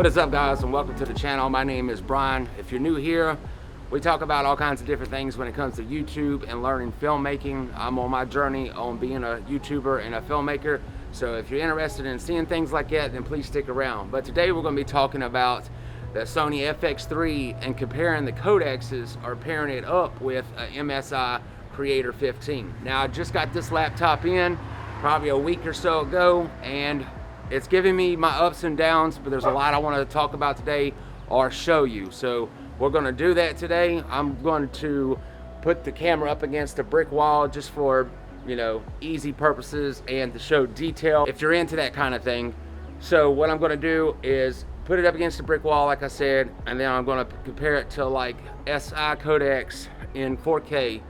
is up, guys, and welcome to the channel. My name is Brian. If you're new here, we talk about all kinds of different things when it comes to YouTube and learning filmmaking. I'm on my journey on being a YouTuber and a filmmaker, so if you're interested in seeing things like that, then please stick around. But today we're going to be talking about the Sony Fx3 and comparing the Codexes, or pairing it up with a MSI CREATOR 15. Now, I just got this laptop in probably a week or so ago, and it's giving me my ups and downs, but there's a lot I want to talk about today or show you. So we're going to do that today. I'm going to put the camera up against a brick wall just for, you know, easy purposes and to show detail if you're into that kind of thing. So what I'm going to do is put it up against a brick wall, like I said, and then I'm going to compare it to like SI Codex in 4K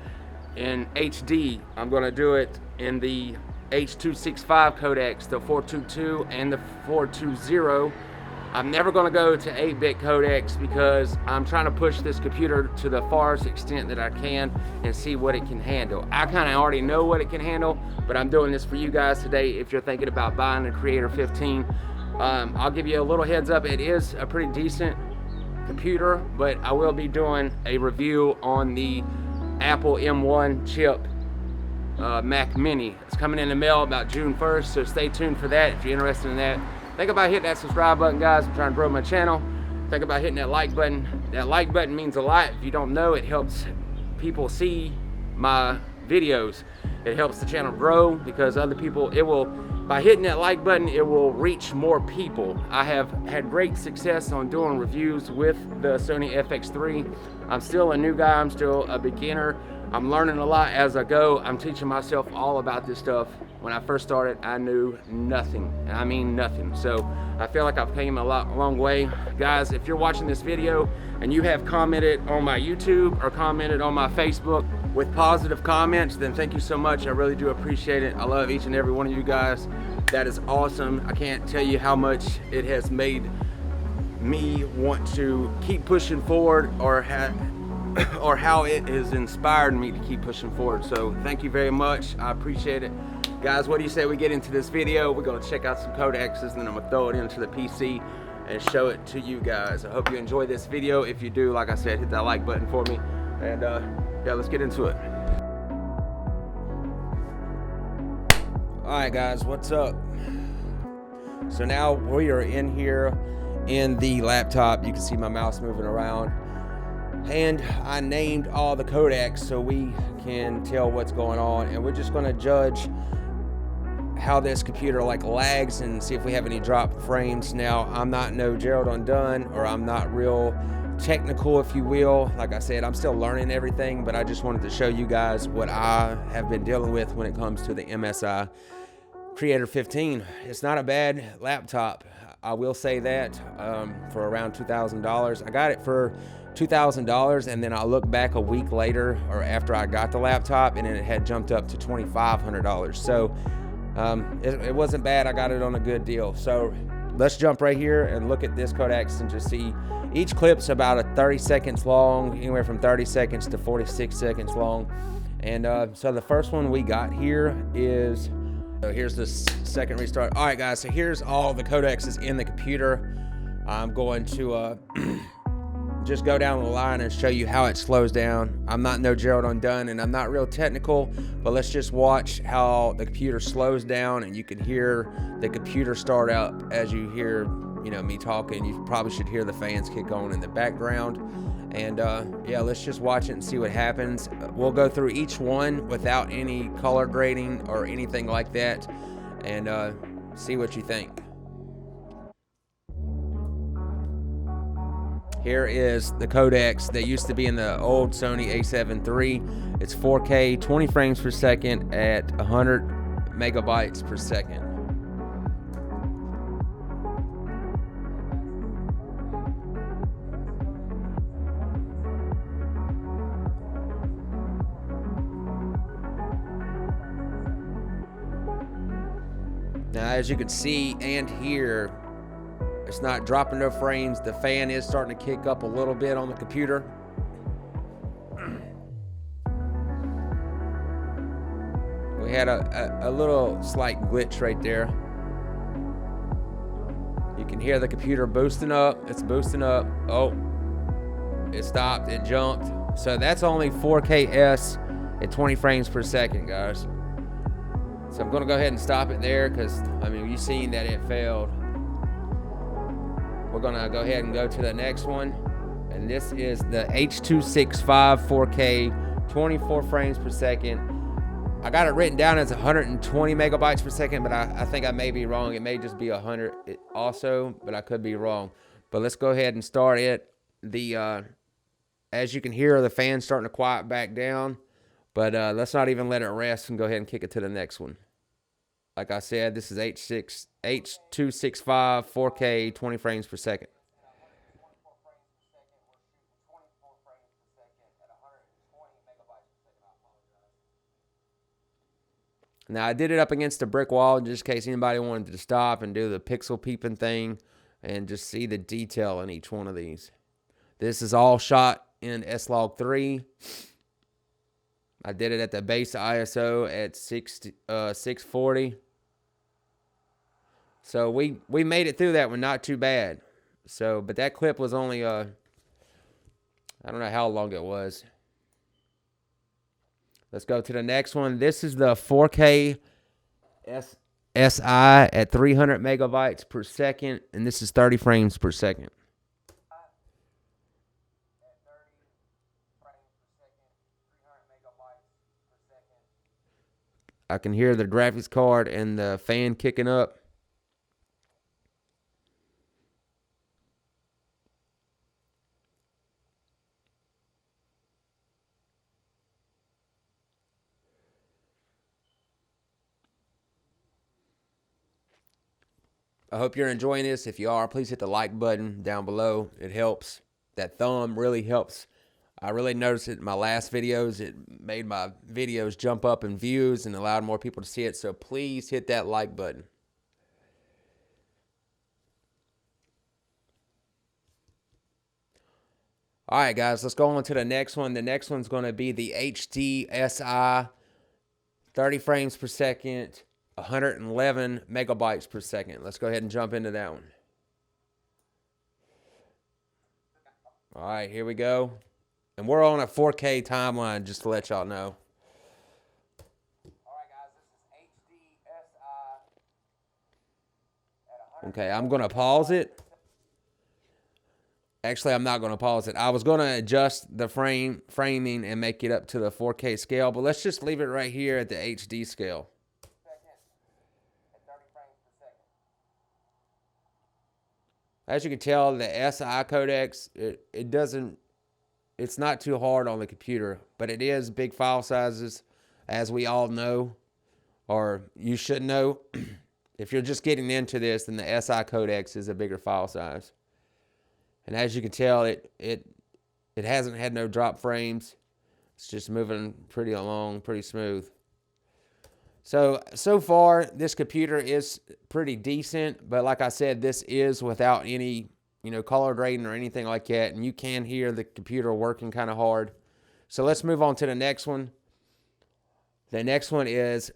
in HD. I'm going to do it in the H.265 codex, the 422 and the 420. I'm never going to go to 8-bit codecs because I'm trying to push this computer to the farthest extent that I can and see what it can handle. I kind of already know what it can handle, but I'm doing this for you guys today. If you're thinking about buying a CREATOR 15, I'll give you a little heads up. It is a pretty decent computer, but I will be doing a review on the Apple M1 chip Mac Mini. It's coming in the mail about June 1st, so stay tuned for that if you're interested in that. Think about hitting that subscribe button, guys. I'm trying to grow my channel. Think about hitting that like button. That like button means a lot. If you don't know, it helps people see my videos. It helps the channel grow because other people, by hitting that like button, it will reach more people. I have had great success on doing reviews with the Sony Fx3. I'm still a new guy. I'm still a beginner. I'm learning a lot as I go. I'm teaching myself all about this stuff. When I first started, I knew nothing, and I mean nothing. So I feel like I've came a long way. Guys, if you're watching this video and you have commented on my YouTube or commented on my Facebook with positive comments, then thank you so much. I really do appreciate it. I love each and every one of you guys. That is awesome. I can't tell you how much it has made me want to keep pushing forward, or how it has inspired me to keep pushing forward. So thank you very much. I appreciate it. Guys, what do you say we get into this video? We're going to check out some codexes, and then I'm going to throw it into the PC and show it to you guys. I hope you enjoy this video. If you do, like I said, hit that like button for me. And yeah, let's get into it. Alright guys, what's up? So now we are in here in the laptop. You can see my mouse moving around. And I named all the codecs so we can tell what's going on, and we're just going to judge how this computer like lags and see if we have any drop frames. Now, I'm not no Gerald Undone, or I'm not real technical, if you will. Like I said, I'm still learning everything, but I just wanted to show you guys what I have been dealing with when it comes to the MSI CREATOR 15. It's not a bad laptop, I will say that, for around $2,000. I got it for $2,000, and then I look back a week later, or after I got the laptop, and it had jumped up to $2,500. So it wasn't bad. I got it on a good deal. So let's jump right here and look at this codex and just see. Each clip's about 30 seconds long, anywhere from 30 seconds to 46 seconds long. And so the first one we got here is, so here's the second restart. All right guys, so here's all the codexes in the computer. I'm going to just go down the line and show you how it slows down. I'm not no Gerald Undone, and I'm not real technical, but let's just watch how the computer slows down, and you can hear the computer start up as you hear, you know, me talking. You probably should hear the fans kick on in the background. And yeah, let's just watch it and see what happens. We'll go through each one without any color grading or anything like that, and see what you think. Here is the codex that used to be in the old Sony a7 III. It's 4K, 20 frames per second at 100 megabytes per second. Now, as you can see and hear, it's not dropping no frames. The fan is starting to kick up a little bit on the computer. We had a little slight glitch right there. You can hear the computer boosting up. It's boosting up. Oh, it stopped. It jumped. So that's only 4K-S at 20 frames per second, guys. So I'm going to go ahead and stop it there because, I mean, you've seen that it failed. We're going to go ahead and go to the next one. And this is the H.265 4K, 24 frames per second. I got it written down as 120 megabytes per second, but I think I may be wrong. It may just be 100 also, but I could be wrong. But let's go ahead and start it. As you can hear, the fan's starting to quiet back down. But let's not even let it rest and go ahead and kick it to the next one. Like I said, this is H.265 4K, 20 frames per second. Now, I did it up against a brick wall just in case anybody wanted to stop and do the pixel peeping thing and just see the detail in each one of these. This is all shot in S-Log3. I did it at the base ISO at 640. So we made it through that one, not too bad. So, but that clip was only, I don't know how long it was. Let's go to the next one. This is the 4K SI at 300 megabytes per second, and this is 30 frames per second. I can hear the graphics card and the fan kicking up. I hope you're enjoying this. If you are, please hit the like button down below. It helps. That thumb really helps. I really noticed it in my last videos. It made my videos jump up in views and allowed more people to see it. So please hit that like button. All right, guys, let's go on to the next one. The next one's going to be the HDSI, 30 frames per second. 111 megabytes per second. Let's go ahead and jump into that one. All right, here we go. And we're on a 4K timeline, just to let y'all know. All right, guys, this is HDSI. Okay, I'm going to pause it. Actually, I'm not going to pause it. I was going to adjust the framing and make it up to the 4K scale, but let's just leave it right here at the HD scale. As you can tell, the SI Codex, it's not too hard on the computer, but it is big file sizes, as we all know, or you should know. If you're just getting into this, then the SI Codex is a bigger file size. And as you can tell, it hasn't had no drop frames. It's just moving pretty along, pretty smooth. So far, this computer is pretty decent, but like I said, this is without any, color grading or anything like that, and you can hear the computer working kind of hard. So let's move on to the next one. The next one is,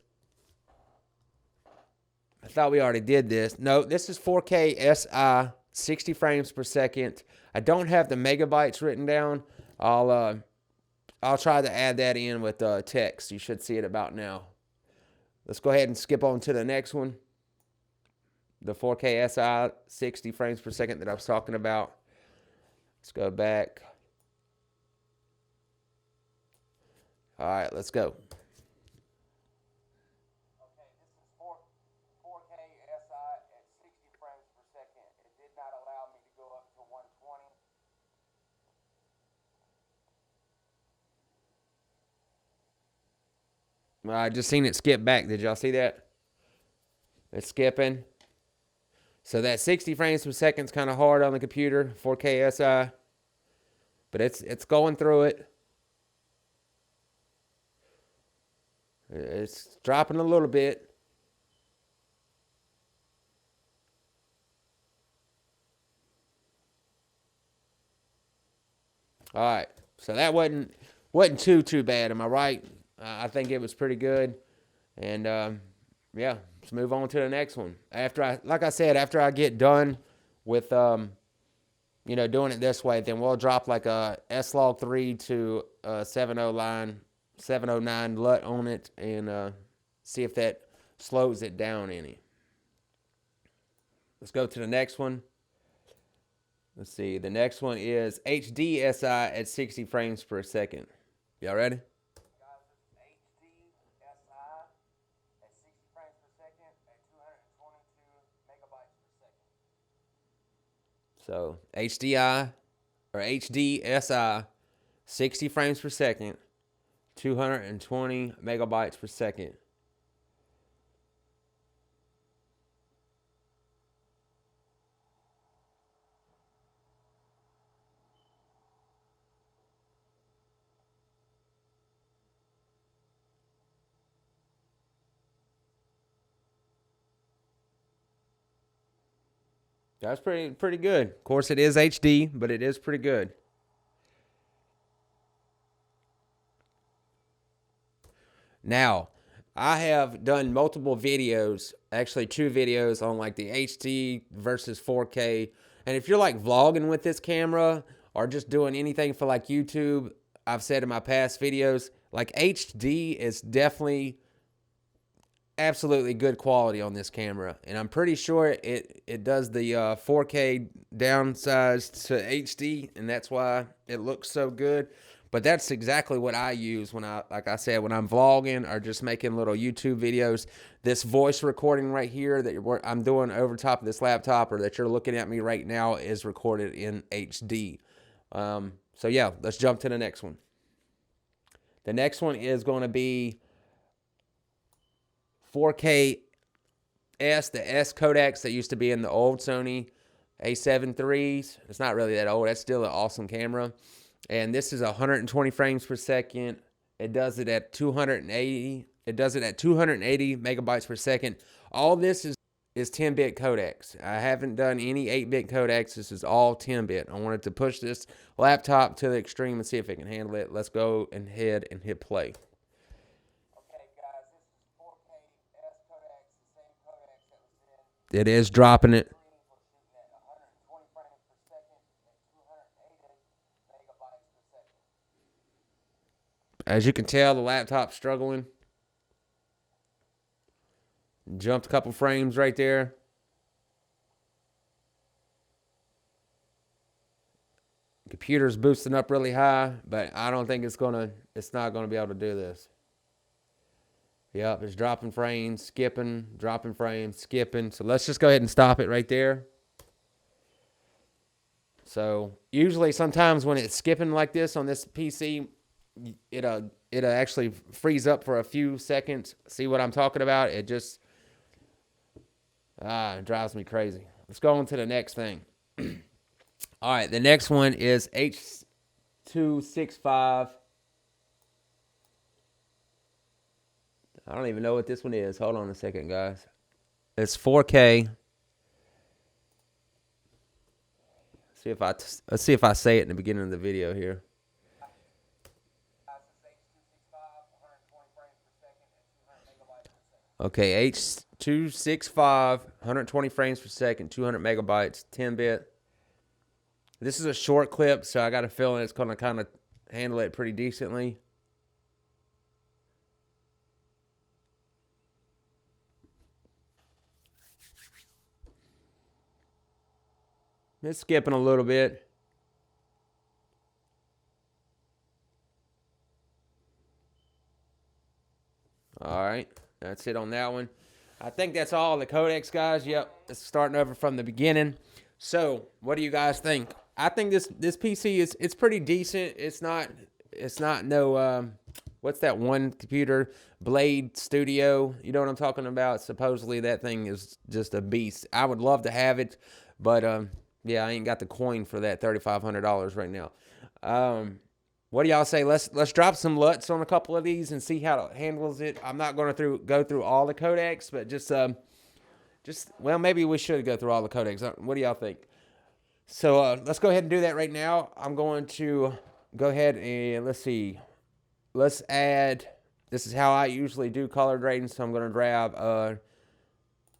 I thought we already did this. No, this is 4K SI, 60 frames per second. I don't have the megabytes written down. I'll try to add that in with text. You should see it about now. Let's go ahead and skip on to the next one. The 4K SI, 60 frames per second that I was talking about. Let's go back. All right, let's go. Okay, this is 4K SI at 60 frames per second. It did not allow me to go up to 120. I just seen it skip back. Did y'all see that? It's skipping. So that 60 frames per second is kind of hard on the computer, 4K SI. But it's going through it. It's dropping a little bit. All right. So that wasn't too bad, am I right? I think it was pretty good. And yeah, let's move on to the next one. Like I said, after I get done with you know, doing it this way, then we'll drop like a stlye3 to a 709 LUT on it and see if that slows it down any. Let's go to the next one. Let's see. The next one is HDSI at 60 frames per second. Y'all ready? Guys, this is HDSI at 60 frames per second at 222 megabytes per second. So HDI or HDSI, 60 frames per second, 220 megabytes per second. That's pretty good. Of course, it is HD, but it is pretty good. Now, I have done multiple videos, actually 2 videos on like the HD versus 4K. And if you're like vlogging with this camera or just doing anything for like YouTube, I've said in my past videos, like HD is definitely absolutely good quality on this camera, and I'm pretty sure it does the 4K downsized to HD, and that's why it looks so good. But that's exactly what I use when like I said, when I'm vlogging or just making little YouTube videos. This voice recording right here that I'm doing over top of this laptop, or that you're looking at me right now, is recorded in HD. So yeah, let's jump to the next one. The next one is going to be 4K S, the S Codex that used to be in the old Sony A7 IIIs. It's not really that old. That's still an awesome camera. And this is 120 frames per second. It does it at 280. It does it at 280 megabytes per second. All this is 10-bit codecs. I haven't done any 8-bit codecs. This is all 10-bit. I wanted to push this laptop to the extreme and see if it can handle it. Let's go ahead and hit play. It is dropping it. As you can tell, the laptop's struggling. Jumped a couple frames right there. Computer's boosting up really high, but I don't think it's not gonna be able to do this. Yep, it's dropping frames, skipping, dropping frames, skipping. So let's just go ahead and stop it right there. So usually sometimes when it's skipping like this on this PC, it'll actually freeze up for a few seconds. See what I'm talking about? It just it drives me crazy. Let's go on to the next thing. All right, the next one is H265. I don't even know what this one is. Hold on a second, guys. It's 4K. Let's see if I say it in the beginning of the video here. Okay, H265, 120 frames per second, 200 megabytes, 10-bit. This is a short clip, so I got a feeling it's going to kind of handle it pretty decently. It's skipping a little bit. All right, that's it on that one. I think that's all the codecs, guys. Yep, it's starting over from the beginning. So, what do you guys think? I think this PC it's pretty decent. It's not no what's that one computer, Blade Studio? You know what I'm talking about? Supposedly that thing is just a beast. I would love to have it, but yeah, I ain't got the coin for that $3,500 right now. What do y'all say? Let's drop some LUTs on a couple of these and see how it handles it. I'm not going to go through all the codecs, but just well, maybe we should go through all the codecs. What do y'all think? So let's go ahead and do that right now. I'm going to go ahead and let's see. Let's add. This is how I usually do color grading. So I'm going to grab a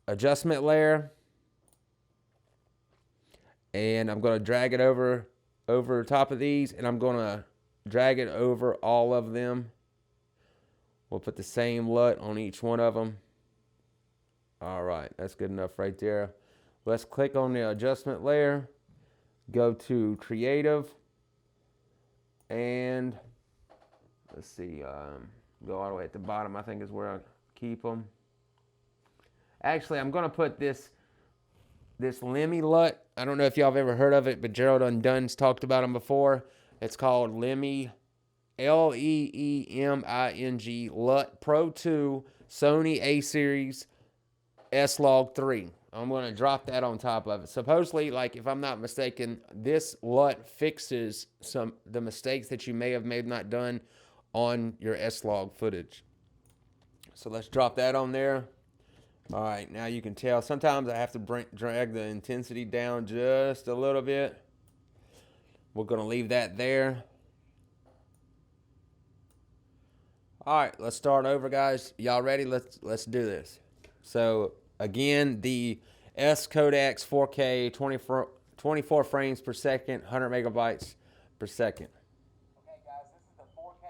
adjustment layer. And I'm going to drag it over top of these, and I'm going to drag it over all of them. We'll put the same LUT on each one of them. All right, that's good enough right there. Let's click on the adjustment layer, go to creative, and let's see, go all the way at the bottom, I think is where I keep them. Actually, I'm going to put this LACIE LUT. I don't know if y'all have ever heard of it, but Gerald Undunn's talked about them before. It's called LACIE, LEEMING LUT Pro 2 Sony A Series S-Log3. I'm going to drop that on top of it. Supposedly, like if I'm not mistaken, this LUT fixes the mistakes that you may have not done on your S-Log footage. So let's drop that on there. All right, now you can tell. Sometimes I have to drag the intensity down just a little bit. We're going to leave that there. All right, let's start over, guys. Y'all ready? Let's do this. So again, the S Codex 4K 24 frames per second, 100 megabytes per second. Okay, guys, this is the 4K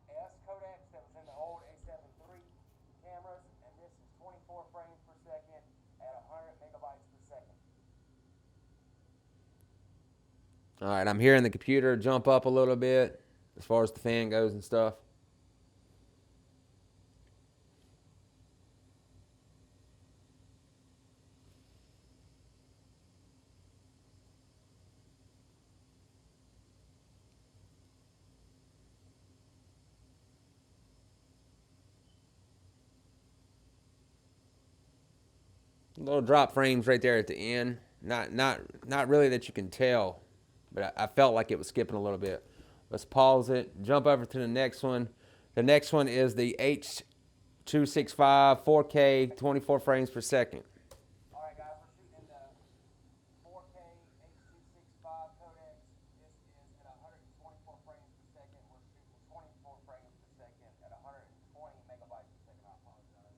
S Codex that was in the old A7 III cameras, and this is 24 frames per second at 100 megabytes per second. All right, I'm hearing the computer jump up a little bit as far as the fan goes and stuff. Little drop frames right there at the end. Not really that you can tell, but I felt like it was skipping a little bit. Let's pause it, jump over to the next one. The next one is the H.265 4K 24 frames per second. All right, guys, we're shooting in the 4K H.265 Codex. This is at 124 frames per second. We're shooting 24 frames per second at 120 megabytes per second. I apologize.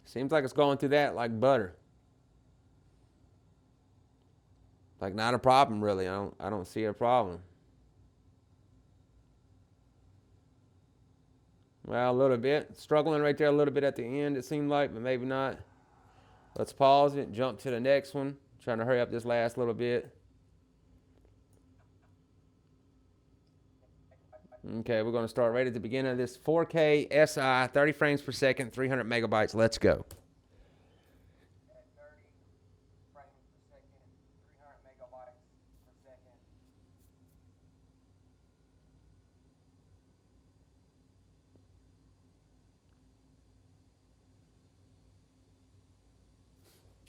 Seems like it's going through that like butter. Like not a problem really. I don't see a problem. Well, a little bit. Struggling right there a little bit at the end, it seemed like, but maybe not. Let's pause it, jump to the next one. Trying to hurry up this last little bit. Okay, we're going to start right at the beginning of this 4K SI, 30 frames per second, 300 megabytes. Let's go. At 30 frames per second, 300 megabytes per second.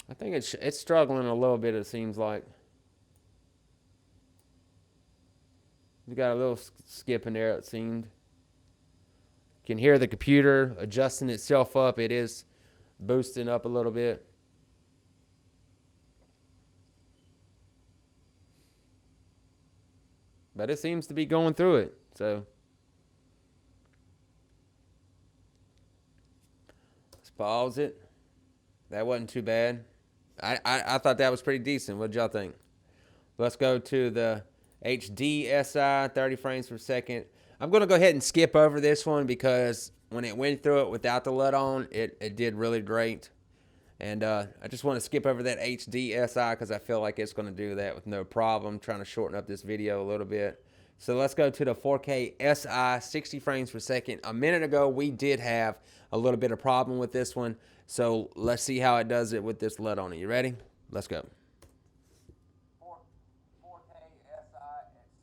I think it's struggling a little bit, it seems like. You got a little skip in there, it seemed. You can hear the computer adjusting itself up. It is boosting up a little bit. But it seems to be going through it, so. Let's pause it. That wasn't too bad. I thought that was pretty decent. What did y'all think? Let's go to the HDSI, 30 frames per second. I'm going to go ahead and skip over this one because when it went through it without the LUT on, it did really great. And I just want to skip over that HDSI because I feel like it's going to do that with no problem. Trying to shorten up this video a little bit. So let's go to the 4K SI, 60 frames per second. A minute ago, we did have a little bit of problem with this one. So let's see how it does it with this LUT on it. You ready? Let's go. 4K SI at 60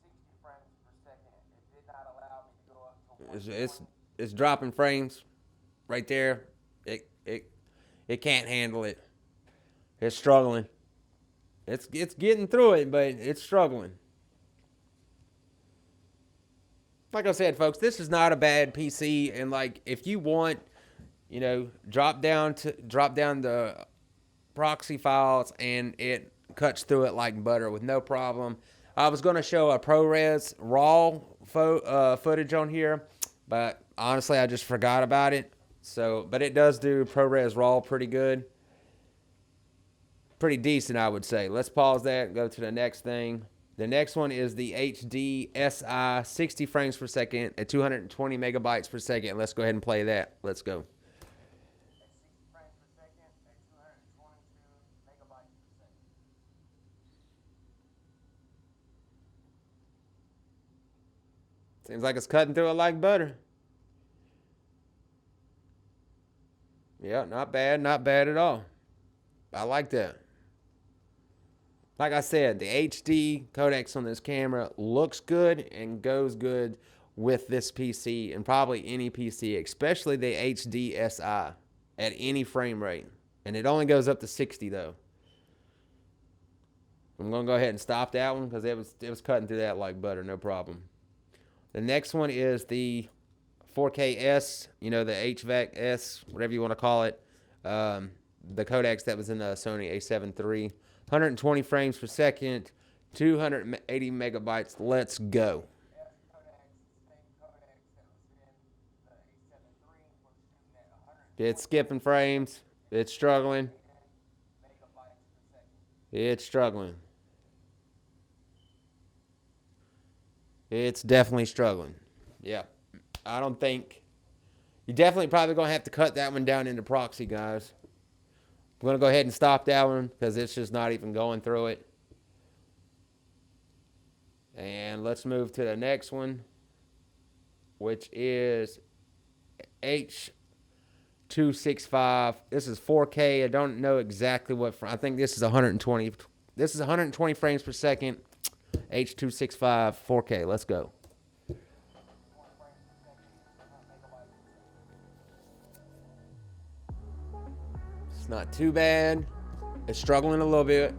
frames per second. It did not allow me to go up to It's dropping frames right there. It can't handle it. It's struggling. It's getting through it, but it's struggling. Like I said, folks, this is not a bad PC, and like if you want, you know, drop down the proxy files and it cuts through it like butter with no problem. I was going to show a ProRes RAW footage on here, but honestly I just forgot about it. So, but it does do ProRes RAW pretty good. pretty decent, I would say. Let's pause that and go to the next thing. The next one is the HD SI 60 frames per second at 220 megabytes per second. Let's go ahead and play that. Let's go. At 60 frames per second at 222 megabytes per second. Seems like it's cutting through it like butter. Yeah, not bad. Not bad at all. I like that. Like I said, the HD codecs on this camera looks good and goes good with this PC and probably any PC, especially the HD SI at any frame rate. And it only goes up to 60 though. I'm going to go ahead and stop that one because it was cutting through that like butter, no problem. The next one is the 4K S, you know, the HVAC S, whatever you want to call it. The codecs that was in the Sony A7 III. 120 frames per second, 280 megabytes. Let's go. It's skipping frames. It's struggling. It's struggling. It's definitely struggling. Yeah. I don't think... You're definitely probably going to have to cut that one down into proxy, guys. I'm going to go ahead and stop that one because it's just not even going through it. And let's move to the next one, which is H265. This is 4K. I don't know exactly what. I think this is 120. This is 120 frames per second. H265 4K. Let's go. It's not too bad. It's struggling a little bit.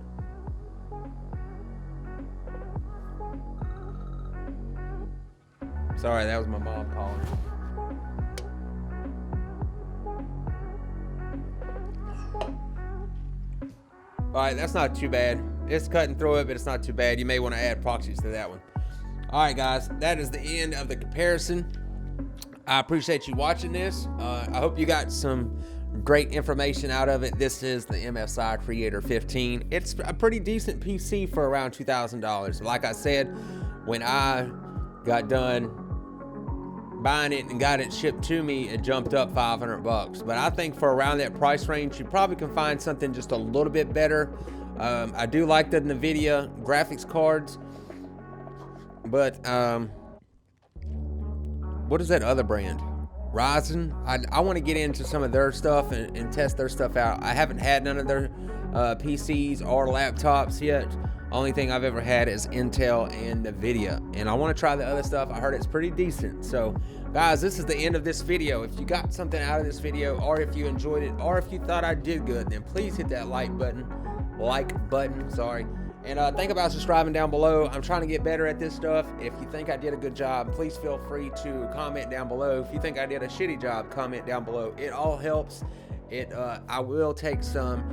Sorry, that was my mom calling. All right, that's not too bad. It's cutting through it, but it's not too bad. You may want to add proxies to that one. All right, guys, that is the end of the comparison. I appreciate you watching this. I hope you got some great information out of it. This is the MSI CREATOR 15. It's a pretty decent PC for around $2,000. Like I said, when I got done buying it and got it shipped to me, it jumped up $500. But I think for around that price range, you probably can find something just a little bit better. I do like the NVIDIA graphics cards, but what is that other brand? Ryzen. I want to get into some of their stuff and test their stuff out. I haven't had none of their PCs or laptops yet. Only thing I've ever had is Intel and NVIDIA, and I want to try the other stuff. I heard it's pretty decent. So guys, this is the end of this video. If you got something out of this video, or if you enjoyed it, or if you thought I did good, then please hit that like button, sorry. And think about subscribing down below. I'm trying to get better at this stuff. If you think I did a good job, please feel free to comment down below. If you think I did a shitty job, comment down below. It all helps. I will take some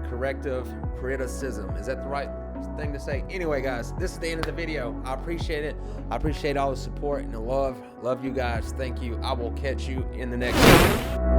corrective criticism. Is that the right thing to say? Anyway, guys, this is the end of the video. I appreciate it. I appreciate all the support and the love. Love you guys. Thank you. I will catch you in the next video.